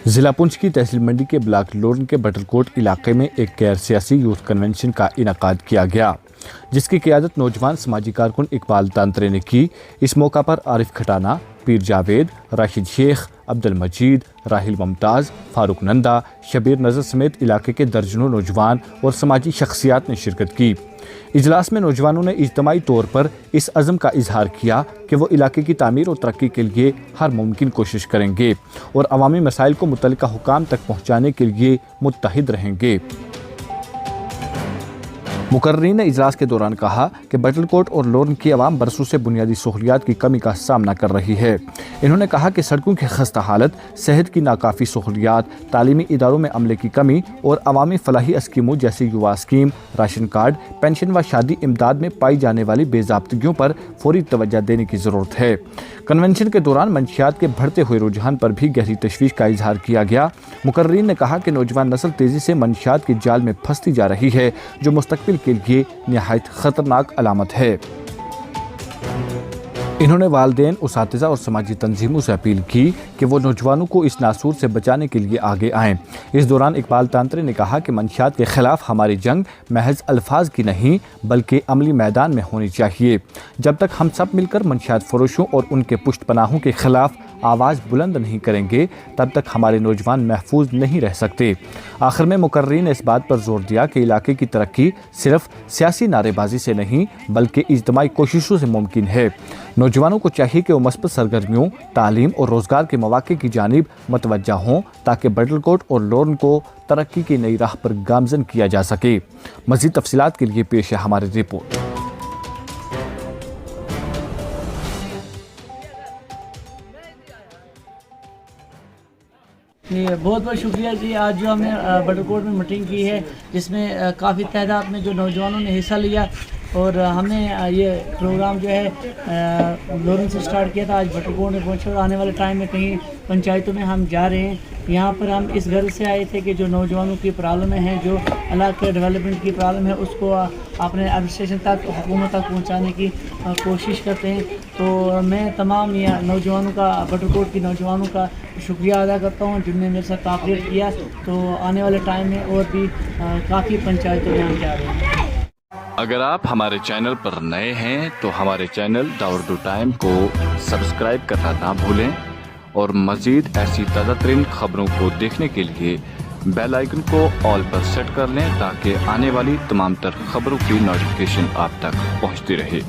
ضلع پنچ کی تحصیل منڈی کے بلاک لورن کے بٹر کوٹ علاقے میں ایک غیر سیاسی یوتھ کنونشن کا انعقاد کیا گیا، جس کی قیادت نوجوان سماجی کارکن اقبال تانترے نے کی۔ اس موقع پر عارف کھٹانہ، پیر جاوید، راشد شیخ، عبد المجید، راہیل ممتاز، فاروق نندا، شبیر نظر سمیت علاقے کے درجنوں نوجوان اور سماجی شخصیات نے شرکت کی۔ اجلاس میں نوجوانوں نے اجتماعی طور پر اس عزم کا اظہار کیا کہ وہ علاقے کی تعمیر اور ترقی کے لیے ہر ممکن کوشش کریں گے اور عوامی مسائل کو متعلقہ حکام تک پہنچانے کے لیے متحد رہیں گے۔ مقررین نے اجلاس کے دوران کہا کہ بٹل کوٹ اور لورن کی عوام برسوں سے بنیادی سہولیات کی کمی کا سامنا کر رہی ہے۔ انہوں نے کہا کہ سڑکوں کی خستہ حالت، صحت کی ناکافی سہولیات، تعلیمی اداروں میں عملے کی کمی اور عوامی فلاحی اسکیموں جیسے یووا اسکیم، راشن کارڈ، پینشن و شادی امداد میں پائی جانے والی بے ضابطگیوں پر فوری توجہ دینے کی ضرورت ہے۔ کنونشن کے دوران منشیات کے بڑھتے ہوئے رجحان پر بھی گہری تشویش کا اظہار کیا گیا۔ مقررین نے کہا کہ نوجوان نسل تیزی سے منشیات کے جال میں پھنستی جا رہی ہے، جو مستقبل کے لیے نہایت خطرناک علامت ہے۔ انہوں نے والدین، اساتذہ اور سماجی تنظیموں سے اپیل کی کہ وہ نوجوانوں کو اس ناسور سے بچانے کے لیے آگے آئیں۔ اس دوران اقبال تانترے نے کہا کہ منشیات کے خلاف ہماری جنگ محض الفاظ کی نہیں بلکہ عملی میدان میں ہونی چاہیے۔ جب تک ہم سب مل کر منشیات فروشوں اور ان کے پشت پناہوں کے خلاف آواز بلند نہیں کریں گے، تب تک ہمارے نوجوان محفوظ نہیں رہ سکتے۔ آخر میں مقررین نے اس بات پر زور دیا کہ علاقے کی ترقی صرف سیاسی نعرے بازی سے نہیں بلکہ اجتماعی کوششوں سے ممکن ہے۔ نوجوانوں کو چاہیے کہ وہ مثبت سرگرمیوں، تعلیم اور روزگار کے مواقع کی جانب متوجہ ہوں تاکہ بٹل کوٹ اور لورن کو ترقی کی نئی راہ پر گامزن کیا جا سکے۔ مزید تفصیلات کے لیے پیش ہے ہماری رپورٹ۔ بہت بہت شکریہ جی۔ آج جو ہم نے بٹر کوٹ میں میٹنگ کی ہے، جس میں کافی تعداد میں جو نوجوانوں نے حصہ لیا، اور ہم نے یہ پروگرام جو ہے لورن سے سٹارٹ کیا تھا، آج بٹر کوٹ میں پہنچا اور آنے والے ٹائم میں کہیں پنچایتوں میں ہم جا رہے ہیں۔ یہاں پر ہم اس غرض سے آئے تھے کہ جو نوجوانوں کی پرابلمیں ہیں، جو علاقے ڈیولپمنٹ کی پرابلم ہے، اس کو اپنے ایڈمنسٹریشن تک، حکومت تک پہنچانے کی کوشش کرتے ہیں۔ تو میں تمام یہ نوجوانوں کا، بٹر کوٹ کی نوجوانوں کا شکریہ ادا کرتا ہوں جن نے میرے ساتھ کوآپریٹ کیا۔ تو آنے والے ٹائم میں اور بھی کافی پنچایتوں میں ہم جا رہے ہیں۔ اگر آپ ہمارے چینل پر نئے ہیں تو ہمارے چینل داوردو ٹائم کو سبسکرائب کرنا نہ بھولیں اور مزید ایسی تازہ ترین خبروں کو دیکھنے کے لیے بیل آئیکن کو آل پر سیٹ کر لیں تاکہ آنے والی تمام تر خبروں کی نوٹیفیکیشن آپ تک پہنچتی رہے۔